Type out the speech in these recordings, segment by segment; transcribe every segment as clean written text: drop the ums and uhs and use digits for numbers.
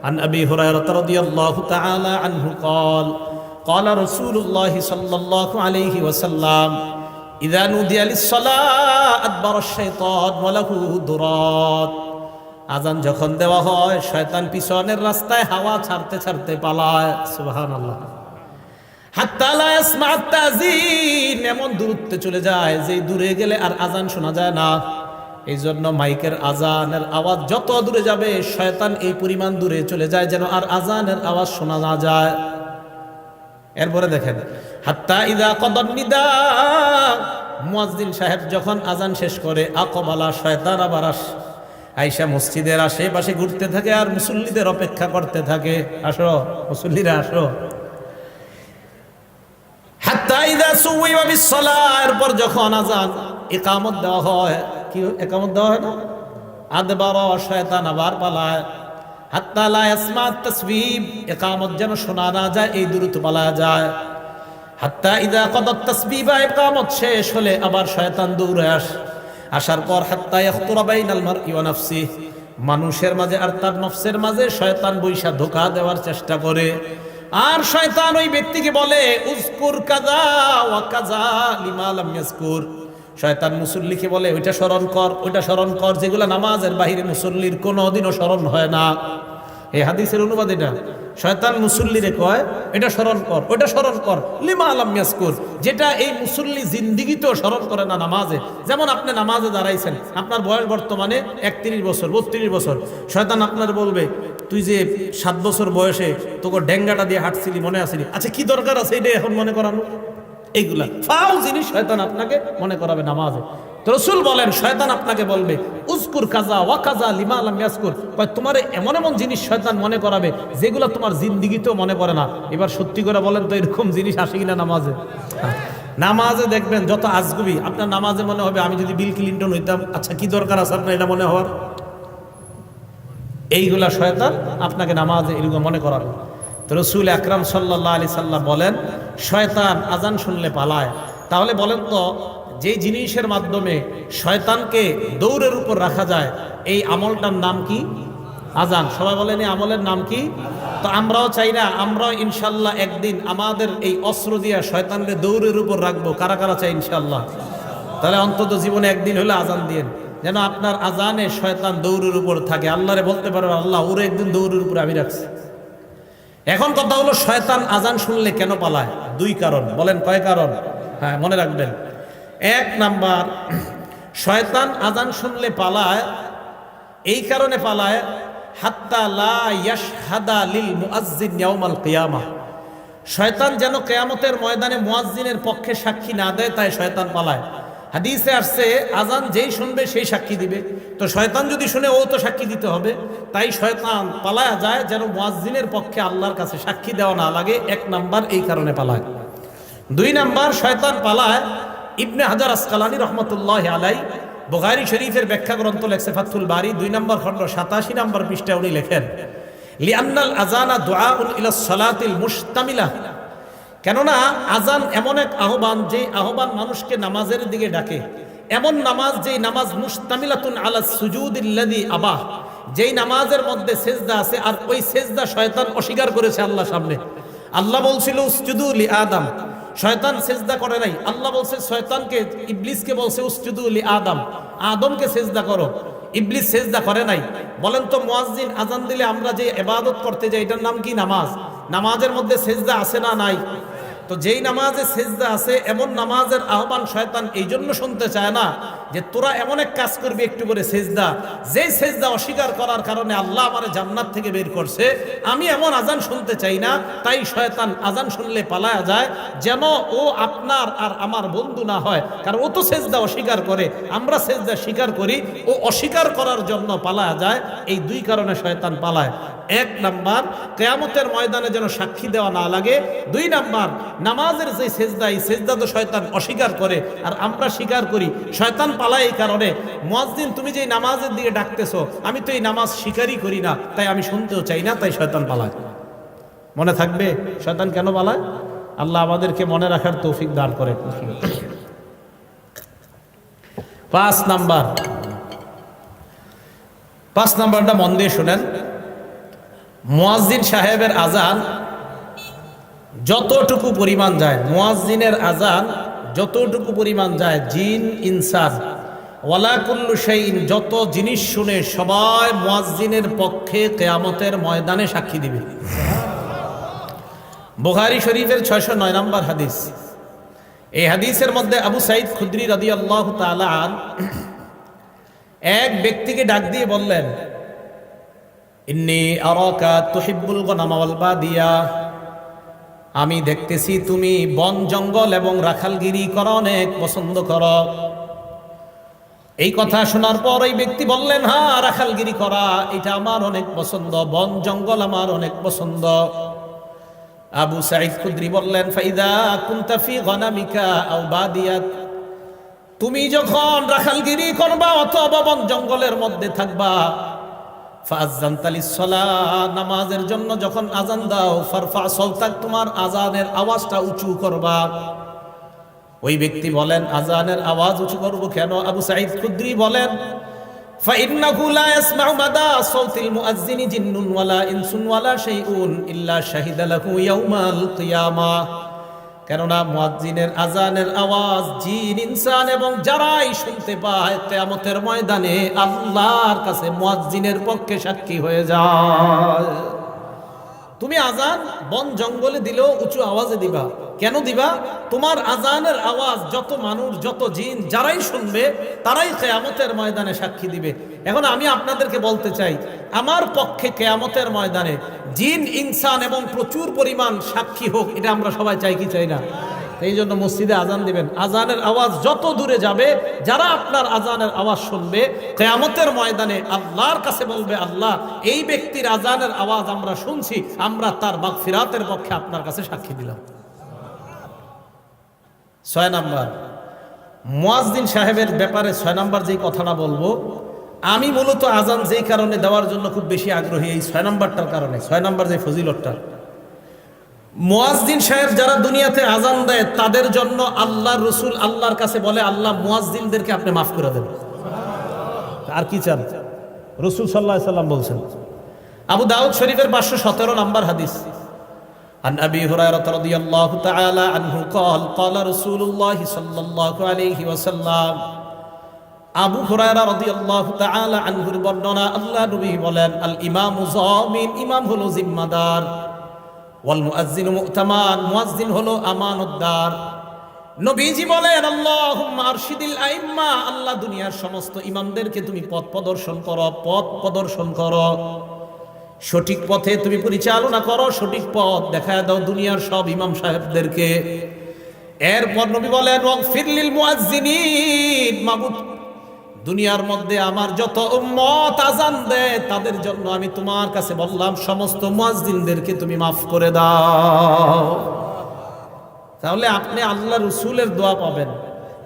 عن أبي هريرة رضي الله تعالى عنه قال قال رسول الله صلى الله عليه وسلم إذا نودي للصلاة أدبر الشيطان وله درات আজান যখন দেওয়া হয় শয়তান পিছনের রাস্তায় হাওয়া ছাড়তে ছাড়তে পালায় সুবহানাল্লাহ হাত্তা লা ইয়াসমা'ু তাযীন এমন দূরত্বে চলে যায় যে দূরে গেলে আর আজান শোনা যায় না এই জন্য মাইকের আজানের আওয়াজ যত দূরে যাবে শয়তান এই পরিমাণ দূরে চলে যায় যেন আর আজানের আওয়াজ শোনা না যায় এরপরে দেখেন হাত্তা ইযা কদান নিদা মুয়াজ্জিন সাহেব যখন আজান শেষ করে আকবালা শয়তান আবার আয়েশা মসজিদের আশেপাশে ঘুরতে থাকে আর মুসল্লিদের অপেক্ষা করতে থাকে আসো মুসল্লিরা আসো হাত্তা ইযা সুওয়িবা বিস-সালাহ এরপর যখন আজান ইকামত দেওয়া হয় কি ইকামত দেওয়া হয় না আদবার শয়তান আবার পালায় হাত্তা লা ইয়াসমা তাসবিব ইকামত যেন শোনা না যায় এই দূরত্ব পালায় যায় হাত্তা ইযা কদাত তাসবিবা ইকামত শেষ হলে আবার শয়তান দৌড়ে আসার পর হাত্তা ইয়াখতুরা বাইনাল মারই ওয়া নাফসিহি মানুষের মাঝে আর তার নফসের মাঝে শয়তান বৈশা ধোঁকা দেওয়ার চেষ্টা করে আর শয়তান ওই ব্যক্তিকে বলে উযকুর কাযা ওয়া কাযা লিমা লাম ইয়াযকুর শয়তান মুসল্লিকে বলে ওইটা স্মরণ কর যেগুলো নামাজের বাইরে মুসল্লির কোনোদিনও স্মরণ হয় না এই হাদিসের অনুবাদ এটা শয়তান মুসল্লিরে কয় এটা স্মরণ কর ওইটা স্মরণ কর লিমা লাম ইয়াযকুর যেটা এই মুসল্লি জিন্দেগিতেও স্মরণ করে না নামাজে যেমন আপনি নামাজে দাঁড়াইছেন আপনার বয়স বর্তমানে 31 বছর 32 বছর শয়তান আপনার বলবে তুই যে 7 বছর বয়সে তোকে ডেঙ্গাটা দিয়ে হাঁটছিলি মনে আসেনি আচ্ছা কি দরকার আছে এটা এখন মনে করানো এইগুলা ফাউ জিনিস শয়তান আপনাকে মনে করাবে নামাজে তো রাসূল বলেন শয়তান আপনাকে বলবে উযকুর কাযা ওয়া কাযা লিমা লাম ইয়াযকুর তোমার এমন এমন জিনিস শয়তান মনে করাবে যেগুলো তোমার জিন্দেগিতেও মনে পড়ে না এবার সত্যি করে বলেন তো এরকম জিনিস আসে কিনা নামাজে নামাজে দেখবেন যত আজগুবি আপনার নামাজে মনে হবে আমি যদি বিল ক্লিনটন হইতাম আচ্ছা কি দরকার আছে আপনার এটা মনে হওয়ার এইগুলা শয়তান আপনাকে নামাজে এরকম মনে করাবে তো রাসূল আকরাম সাল্লাল্লাহু আলাইহি সাল্লাম বলেন শয়তান আজান শুনলে পালায় তাহলে বলেন তো যে জিনিসের মাধ্যমে শয়তানকে দৌড়ের উপর রাখা যায় এই আমলটার নাম কি আজান সবাই বলেন এই আমলের নাম কি তো আমরাও চাই না আমরাও ইনশাআল্লাহ একদিন আমাদের এই অস্ত্র দিয়ে শয়তানকে দৌড়ের উপর রাখবো কারা কারা চাই ইনশাআল্লাহ তাহলে অন্তত জীবনে একদিন হলে আজান দিয়েন যেন আপনার আজানে শয়তান দৌড়ের উপর থাকে আল্লাহরে বলতে পারবেন আল্লাহ ওরে একদিন দৌড়ের উপর আমি রাখছি এখন কথা হলো শয়তান আজান শুনলে কেন পালায় দুই কারণ বলেন কয় কারণ হ্যাঁ মনে রাখবেন এক নাম্বার শয়তান আজান শুনলে পালায় এই কারণে পালায় হাত্তা লা ইয়াশহাদা লিল মুআজ্জিন ইয়াউমাল কিয়ামাহ শয়তান যেন কিয়ামতের ময়দানে মুয়াজ্জিনের পক্ষে সাক্ষী না দেয় তাই শয়তান পালায় হাদিসে আসছে আজান যেই শুনবে সেই সাক্ষী দিবে তো শয়তান যদি শুনে ও তো সাক্ষী দিতে হবে তাই শয়তান পালায়া যায় যেন মুয়াজ্জিনের পক্ষে আল্লাহর কাছে সাক্ষী দেওয়া না লাগে এক নাম্বার এই কারণে পালায় দুই নাম্বার শয়তান পালায় ইবনে হাজার আসকালানী রহমতুল্লাহ আলাই বুখারী শরীফের ব্যাখ্যা গ্রন্থ লেখছে ফাথুল বারী 2 নম্বর খণ্ড 87 নম্বর পৃষ্ঠায় উনি লেখেন লিআন্নাল আযানা দুআউন ইলা সালাতিল মুশতামিলা কেননা আজান এমন এক আহ্বান যে আহ্বান মানুষকে নামাজের দিকে ডাকে এমন নামাজ যেই নামাজ মুশতামিলাতুন আলা সুজুদিল্লাযী আবাহ যেই নামাজের মধ্যে সেজদা আছে আর ওই সেজদা শয়তান অস্বীকার করেছে আল্লাহর সামনে আল্লাহ বলছিল উসজুদু লি আদম শয়তান সেজদা করে নাই আল্লাহ বলছে শয়তানকে ইবলিসকে বলছে উসজুদু লি আদম আদমকে সেজদা করো ইবলিস সেজদা করে নাই বলেন তো মুয়াজ্জিন আজান দিলে আমরা যে ইবাদত করতে যাই এটার নাম কি নামাজ নামাজের মধ্যে সেজদা আছে না নাই তো যেই নামাজে সেজদা আছে এমন নামাজের আহ্বান শয়তান এই জন্য শুনতে চায় না যে তোরা এমন এক কাজ করবি একটু করে সেজদা যেই সেজদা অস্বীকার করার কারণে আল্লাহ আমারে জান্নাত থেকে বের করছে আমি এমন আজান শুনতে চাই না তাই শয়তান আজান শুনলে পালায়া যায় যেন ও আপনার আর আমার বন্ধু না হয় কারণ ও তো সেজদা অস্বীকার করে আমরা সেজদা স্বীকার করি ও অস্বীকার করার জন্য পালায়া যায় এই দুই কারণে শয়তান পালায় এক নাম্বার কিয়ামতের ময়দানে যেন সাক্ষী দেওয়া না লাগে দুই নাম্বার নামাজের যে সেজদা এই সেজদা তো শয়তান অস্বীকার করে আর আমরা স্বীকার করি শয়তান পালায় এই কারণে মুয়াজ্জিন তুমি যে নামাজের দিকে ডাকতেছো আমি তো এই নামাজ স্বীকারই করি না তাই আমি শুনতেও চাই না তাই শয়তান পালায় মনে থাকবে শয়তান কেন পালায় আল্লাহ আমাদেরকে মনে রাখার তৌফিক দান করে 5 নাম্বারটা মন দিয়ে শুনেন মুয়াজ্জিন সাহেবের আজান যতটুকু পরিমাণ যায়, মুয়াজ্জিনের আজান যতটুকু পরিমাণ যায়, জিন ইনসান ওয়ালা কুল্লু শাইইন যত জিনিস শুনে সবাই মুয়াজ্জিনের পক্ষে কিয়ামতের ময়দানে সাক্ষী দিবে। বুখারী শরীফের 609 নম্বর হাদিস। এই হাদিসের মধ্যে আবু সাঈদ খুদরি রাদিয়াল্লাহু তাআলা এক ব্যক্তিকে ডাক দিয়ে বললেন, ইন্নী আরাকা তুহিব্বুল গনামা ওয়াল বাদিয়া, আমি দেখতেছি তুমি বন জঙ্গল এবং রাখালগিরি করা অনেক পছন্দ করো। এই কথা শোনার পর এই ব্যক্তি বললেন, হ্যাঁ, রাখালগিরি করা এটা আমার অনেক পছন্দ, বন জঙ্গল আমার অনেক পছন্দ। আবু সাঈদ খুদরি বললেন, ফাইদা কুনতা ফি গনামিকা আও বাদিয়াত, তুমি যখন রাখালগিরি করবা অথবা বন জঙ্গলের মধ্যে থাকবা, ফাআযানতা লিস-সালাহ, নামাজের জন্য যখন আজান দাও, ফারফা সাওতাক, তোমার আজানের আওয়াজটা উঁচু করবা। ওই ব্যক্তি বলেন, আজানের আওয়াজ উঁচু করব কেন? আবু সাঈদ খুদরি বলেন, ফাইন্নাহু লা ইয়াসমাউ মাদা সাওতিল মুআজ্জিনি জিন্নুন ওয়ালা ইনসুন ওয়ালা শাইউন ইল্লা শাহিদা লাহু ইয়াউমাল কিয়ামাহ, কেননা মুয়াজ্জিনের আজানের আওয়াজ জিন ইনসান এবং যারাই শুনতে পায় কিয়ামতের ময়দানে আল্লাহর কাছে মুয়াজ্জিনের পক্ষে সাক্ষী হয়ে যায়। তুমি আজান বন জঙ্গলে দিলেও উঁচু আওয়াজে দিবা। কেন দিবা? তোমার আজানের আওয়াজ যত মানুষ, যত জিন যারাই শুনবে তারাই কিয়ামতের ময়দানে সাক্ষী দিবে। এখন আমি আপনাদেরকে বলতে চাই, আমার পক্ষে কিয়ামতের ময়দানে জিন ইনসান এবং প্রচুর পরিমাণ সাক্ষী হোক, এটা আমরা সবাই চাই কি চাই না? এই জন্য মসজিদে আজান দিবেন, আজানের আওয়াজ যত দূরে যাবে, যারা আপনার আজানের আওয়াজ শুনবে কিয়ামতের ময়দানে আল্লাহর কাছে বলবে, আল্লাহ, এই ব্যক্তির আজানের আওয়াজ আমরা শুনছি, আমরা তার মাগফিরাতের পক্ষে আপনার কাছে সাক্ষী দিলাম। 6 নাম্বার, মুয়াজ্জিন সাহেবের ব্যাপারে 6 নাম্বার যেই কথাটা বলবো, আমি মূলত আজান যেই কারণে দেওয়ার জন্য খুব বেশি আগ্রহী, এই 6 নাম্বারটার কারণে। 6 নাম্বার যে ফজিলতটা, মুয়াজ্জিন সাহেব যারা দুনিয়াতে আজান দেয় তাদের জন্য আল্লাহ রসুল আল্লাহর কাছে বলে, আল্লাহ মুয়াজ্জিনদেরকে আপনি মাফ করে দেন। আর কি চান? রসুল সাল্লাল্লাহু আলাইহি সাল্লাম বলছেন। আবু দাউদ শরীফের 517 নম্বর হাদিস, عن أبي هريرة رضي الله تعالى عنه قال قال رسول الله صلى الله عليه وسلم, আবু হুরায়রা রাদিয়াল্লাহু তাআলা আনহুর বর্ণনা, আল্লাহ নবী বলেন, আল ইমামু যামিন, ইমাম হলো জিম্মাদার, ওয়াল মুআজ্জিনু মু'তামান, মুয়াজ্জিন হলো আমানতদার। নবীজি বলেন, আল্লাহুম্মা আরশিদিল আইম্মা, আল্লাহ দুনিয়ার সমস্ত ইমামদেরকে তুমি পথ প্রদর্শন করো, পথ প্রদর্শন করো, সঠিক পথে তুমি পরিচালনা করো, সঠিক পথ দেখায় দাও দুনিয়ার সব ইমাম সাহেবদেরকে। এরপর নবী বলেন, ওয়াগফির লিল মুআজ্জিনিন, মাবুদ দুনিয়ার মধ্যে আমার যত উম্মত আজান দেয় তাদের জন্য আমি তোমার কাছে বললাম, সমস্ত মুয়াজ্জিনদেরকে তুমি মাফ করে দাও। তাহলে আপনি আল্লাহ রসুলের দোয়া পাবেন,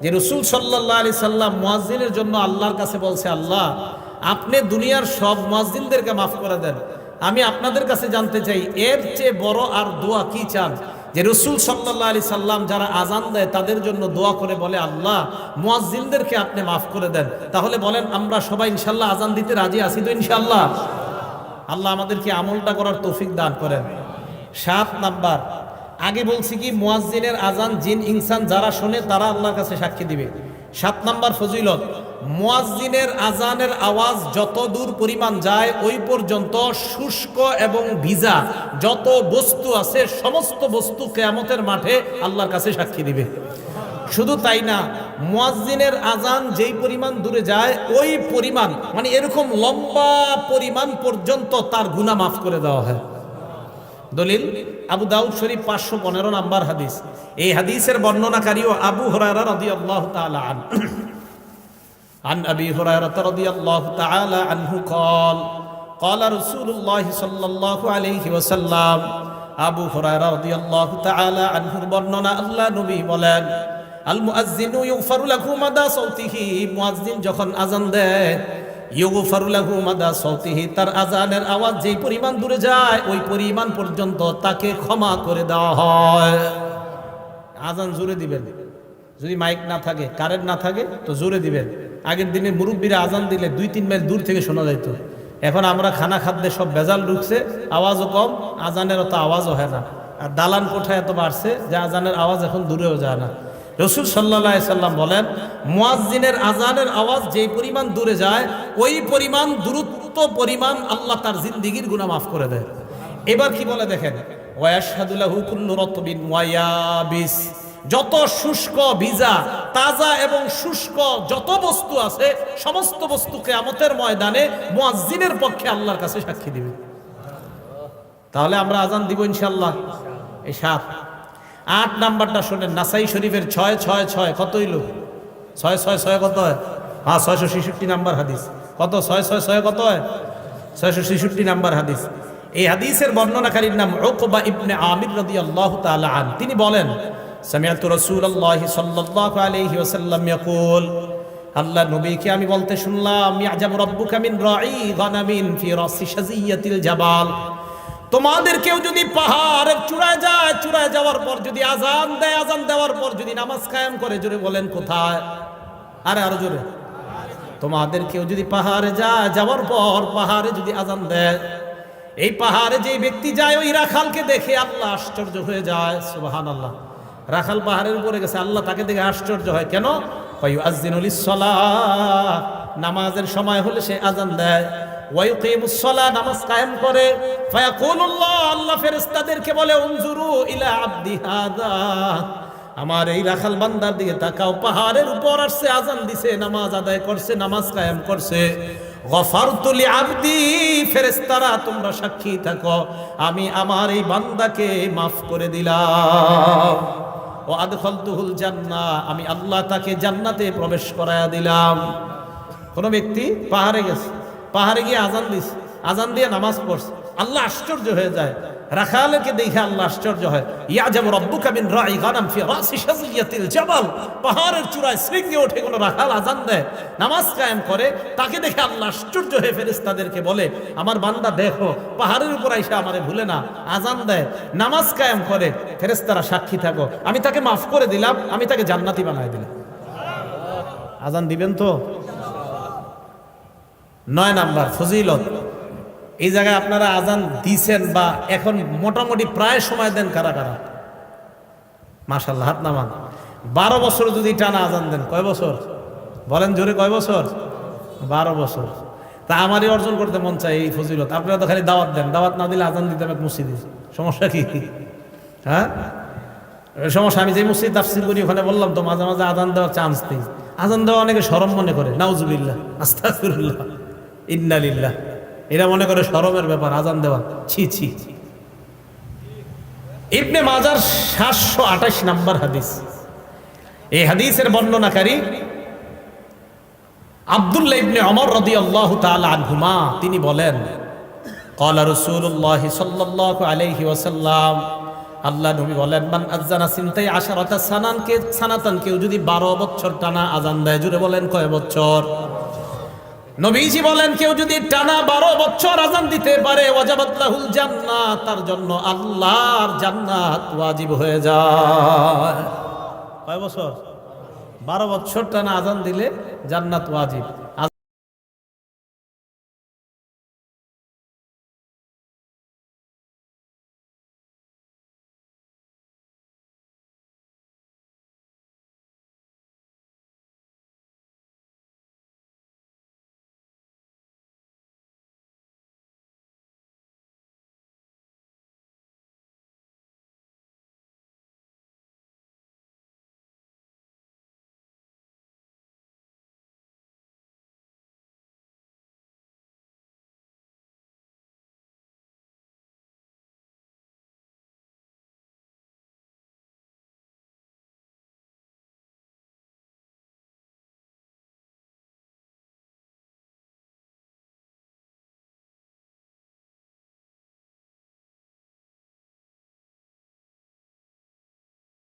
যে রসুল সাল্লাল্লাহু আলাইহি সাল্লাম মুয়াজ্জিনের জন্য আল্লাহর কাছে বলছে, আল্লাহ আপনি দুনিয়ার সব মুয়াজ্জিনদেরকে মাফ করে দেন। আমি আপনাদের কাছে জানতে চাই, এর চেয়ে বড় আর দোয়া কি চান? যে রসুল সাল্লাল্লাহু আলাইহি সাল্লাম যারা আজান দেয় তাদের জন্য দোয়া করে বলে, আল্লাহ মুয়াজ্জিনদেরকে আপনি মাফ করে দেন। তাহলে বলেন, আমরা সবাই ইনশাআল্লাহ আজান দিতে রাজি আছি তো? ইনশাআল্লাহ। আল্লাহ আমাদেরকে আমলটা করার তৌফিক দান করেন। 7 নাম্বার, আগে বলছি কি, মুয়াজ্জিনের আজান জিন ইনসান যারা শোনে তারা আল্লাহর কাছে সাক্ষী দিবে। 7 নাম্বার ফজিলত, মুয়াজ্জিনের আজানের আওয়াজ যত দূর পরিমাণ যায় ওই পর্যন্ত শুষ্ক এবং ভিজা যত বস্তু আছে সমস্ত বস্তু কিয়ামতের মাঠে আল্লাহর কাছে সাক্ষী দিবে। শুধু তাই না, মুয়াজ্জিনের আজান যেই পরিমাণ দূরে যায় ওই পরিমাণ, মানে এরকম লম্বা পরিমাণ পর্যন্ত তার গুনাহ মাফ করে দেওয়া হয়। দলিল, আবু দাউদ শরীফ 515 নাম্বার হাদিস। এই হাদিসের বর্ণনাকারীও আবু হুরায়রা রাদিয়াল্লাহু তাআলা আনহু। عن أبي هريرة رضي الله تعالى عنه قال قال رسول الله صلى الله عليه وسلم, আবু হুরায়রা রাদিয়াল্লাহু তাআলা আনহুর বর্ণনা, আল্লাহ নবী বলেন, আল মুআজ্জিনু ইগফারু লাহু মাদা সাওতিহি, মুয়াজ্জিন যখন আজান দেয়, ইগফারু লাহু মাদা সাওতিহি, তার আজানের আওয়াজ যেই পরিমাণ দূরে যায় ওই পরিমাণ পর্যন্ত তাকে ক্ষমা করে দেওয়া হয়। আজান জোরে দিবেন, যদি মাইক না থাকে, কারেন্ট না থাকে তো জোরে দিবেন। আগের দিনে মুরব্বীরা আজান দিলে 2-3 মাইল দূর থেকে শোনা যাইত, এখন আমরা খানা খাদ্যে সব ভেজাল ঢুকছে, আওয়াজও কম, আজানের অত আওয়াজও হয় না। আর দালান কোঠায় এত বাড়ছে যে আজানের আওয়াজ এখন দূরেও যায় না। রসুল সাল্লাল্লাহু আলাইহি সাল্লাম বলেন, মুয়াজ্জিনের আজানের আওয়াজ যেই পরিমাণ দূরে যায়, ওই পরিমাণ দূরত্ব পরিমাণ আল্লাহ তার জিন্দেগীর গুনাহ মাফ করে দেয়। এবার কি বলে দেখেন, ওয়াশহাদু লাহু কুল্লু রাতবিন ওয়া ইয়াবিস, যত শুষ্ক, ভিজা, তাজা এবং শুষ্ক যত বস্তু আছে সমস্ত বস্তু কিয়ামতের ময়দানে মুয়াজ্জিনের পক্ষে আল্লাহর কাছে সাক্ষী দিবে। তাহলে আমরা আজান দিব ইনশাআল্লাহ। এই 7 8 নাম্বারটা শুনেন, নাসাই শরীফের 666 কত হইল? 666 কত হয়? হ্যাঁ 666 নাম্বার হাদিস। কত? 666 কত হয়? 666 নাম্বার হাদিস। এই হাদিসের বর্ণনাকারীর নাম উকবা ইবনে আমির রাদিয়াল্লাহু তাআলা আন। তিনি বলেন, সামিআতু রাসূলুল্লাহি সাল্লাল্লাহু আলাইহি ওয়াসাল্লাম ইয়াকুল, আল্লাহ নবীকে আমি বলতে শুনলাম, ইয়াজাবু রাব্বুকা মিন রাঈ গানামিন ফি রাসি শাজিয়াতিল জাবাল, তোমাদের কেউ যদি পাহাড়ের চূড়ায় যায়, চূড়ায় যাওয়ার পর যদি আজান দেয়, আজান দেওয়ার পর যদি নামাজ কায়েম করে, জোরে বলেন কোথায়? আরো জোরে। তোমাদের কেউ যদি পাহাড়ে যায়, যাওয়ার পর পাহাড়ে যদি আজান দেয়, এই পাহাড়ে যে ব্যক্তি যায় ওই রাখালকে দেখে আল্লাহ আশ্চর্য হয়ে যায়। সুবহানাল্লাহ। রাখাল পাহাড়ের উপরে গেছে, আল্লাহ তাকে দেখে আশ্চর্য হয়। কেন? ফায়ুআযযিনু লিস-সালাহ, নামাজের সময় হলে সে আজান দেয়। ওয়ায়ুকিমুস-সালাহ, নামাজ কায়েম করে। ফায়াকুলুল্লাহ, আল্লাহ ফেরেশতাদেরকে বলে, উনজুরু ইলা আবদি হাযা, আমার এই রাখাল বান্দার দিকে তাকাও, পাহাড়ের উপর আসছে, আজান দিছে, নামাজ আদায় করছে, নামাজ কায়েম করছে। গফারতু লিআবদি, ফেরেশতারা তোমরা সাক্ষী থাকো, আমি আমার এই বান্দাকে মাফ করে দিলাম। ও আদখালতুহুল জান্নাহ, আমি আল্লাহ তাকে জান্নাতে প্রবেশ করায়া দিলাম। কোন ব্যক্তি পাহাড়ে গেছে, পাহাড়ে গিয়ে আজান দিছে, আজান দিয়ে নামাজ পড়ছে, আল্লাহ আশ্চর্য হয়ে যায়। রাখালকে দেখে আল্লাহ আশ্চর্য হয়। ইয়াজাবু রাব্বুকা মিন রাঈ গানাম ফি রাসি শাজিয়াতিল জাবাল, পাহাড়ের চূড়ায় শৃঙ্গে ওঠে কোন রাখাল আজান দেয়, নামাজ কায়েম করে, তাকে দেখে আল্লাহ আশ্চর্য হয়ে ফেরেশতাদেরকে বলে, আমার বান্দা দেখো, পাহাড়ের উপর আইসা আমারে ভুলে না, আজান দেয়, নামাজ কায়েম করে, ফেরেশতারা সাক্ষী থাকো, আমি তাকে মাফ করে দিলাম, আমি তাকে জান্নাতি বানায় দিলাম। আজান দিবেন তো? 9 নাম্বার ফজিলত। এই জায়গায় আপনারা আজান দিছেন বা এখন মোটামুটি প্রায় সময় দেন কারা কারা? মাশাআল্লাহ, হাত নামান। 12 বছর যদি টানা আজান দেন, কয় বছর বলেন জোরে, কয় বছর? 12 বছর। তা আমারই অর্জন করতে মন চাই এই ফজিলত। আপনারা তো খালি দাওয়াত দেন, দাওয়াত না দিলে আজান দিতে হবে মসজিদে, সমস্যা কি? হ্যাঁ সমস্যা। আমি যে মসজিদ তাফসীর করি ওখানে বললাম তো, মাঝে মাঝে আজান দেওয়ার চান্স নেই। আজান দেওয়া অনেকে শরম মনে করে, নাউজুবিল্লাহ, আস্তাগফিরুল্লাহ, ইন্না লিল্লাহ, এরা মনে করে শরমের ব্যাপার আজান দেওয়া, ছি ছি। ইবনে মাজার 728 নাম্বার হাদিস। এই হাদিসের বর্ণনাকারী আব্দুল্লাহ ইবনে ওমর রাদিয়াল্লাহু তাআলা আনহুমা, তিনি বলেন, ক্বালা রাসূলুল্লাহ সাল্লাল্লাহু আলাইহি ওয়াসাল্লাম, আল্লাহ নবী বলেন, মান আযানা সিনতাই আশারাতা সানাতান, কেউ যদি 12 বছর টানা আজান দেয়, জুড়ে বলেন কয় বছর? নবীজি বলেন, কেউ যদি টানা 12 বছর আজান দিতে পারে, ওয়াজাবাত লাহুল জান্নাহ, তার জন্য আল্লাহর জান্নাত ওয়াজিব হয়ে যায়। কয় বছর? 12 বছর টানা আজান দিলে জান্নাত ওয়াজিব।